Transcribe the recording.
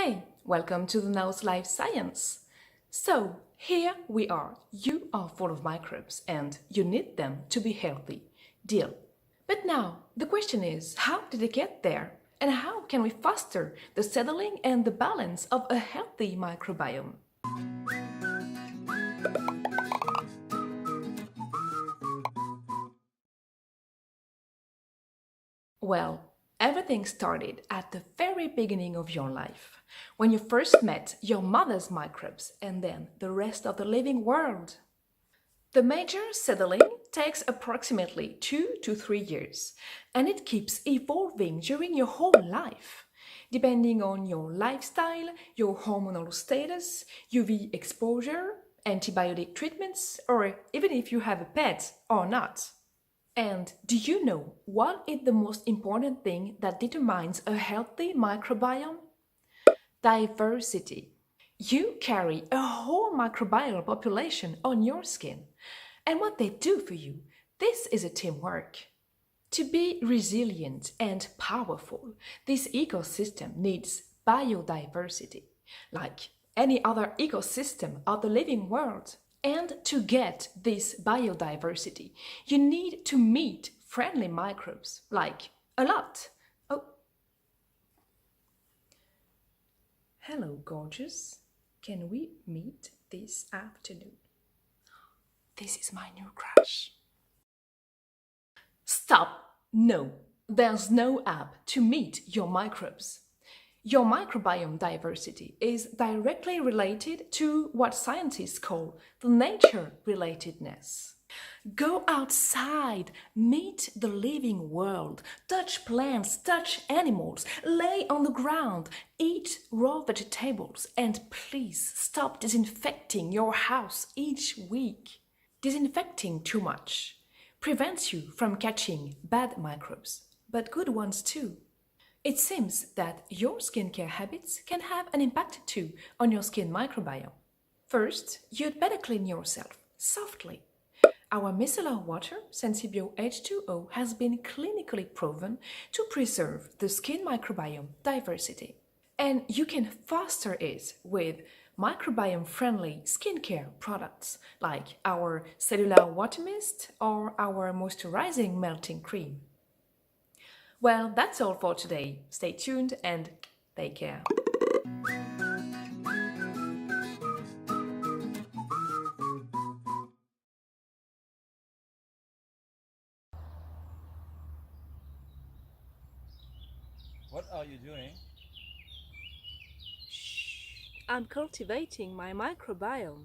Hey, welcome to the NAOS Live Science. So, here we are. You are full of microbes and you need them to be healthy. Deal. But now, the question is, how did they get there? And how can we foster the settling and the balance of a healthy microbiome? Well, everything started at the very beginning of your life, when you first met your mother's microbes and then the rest of the living world. The major settling takes approximately 2 to 3 years, and it keeps evolving during your whole life, depending on your lifestyle, your hormonal status, UV exposure, antibiotic treatments, or even if you have a pet or not. And do you know what is the most important thing that determines a healthy microbiome? Diversity. You carry a whole microbial population on your skin, and what they do for you, this is a teamwork. To be resilient and powerful, this ecosystem needs biodiversity, like any other ecosystem of the living world. And to get this biodiversity, you need to meet friendly microbes, like a lot. Oh, hello, gorgeous. Can we meet this afternoon? This is my new crush. Stop! No, there's no app to meet your microbes. Your microbiome diversity is directly related to what scientists call the nature relatedness. Go outside, meet the living world, touch plants, touch animals, lay on the ground, eat raw vegetables, and please stop disinfecting your house each week. Disinfecting too much prevents you from catching bad microbes, but good ones too. It seems that your skincare habits can have an impact too on your skin microbiome. First, you'd better clean yourself softly. Our micellar water, Sensibio H2O, has been clinically proven to preserve the skin microbiome diversity. And you can foster it with microbiome-friendly skincare products like our cellular water mist or our moisturizing melting cream. Well, that's all for today. Stay tuned and take care. What are you doing? I'm cultivating my microbiome.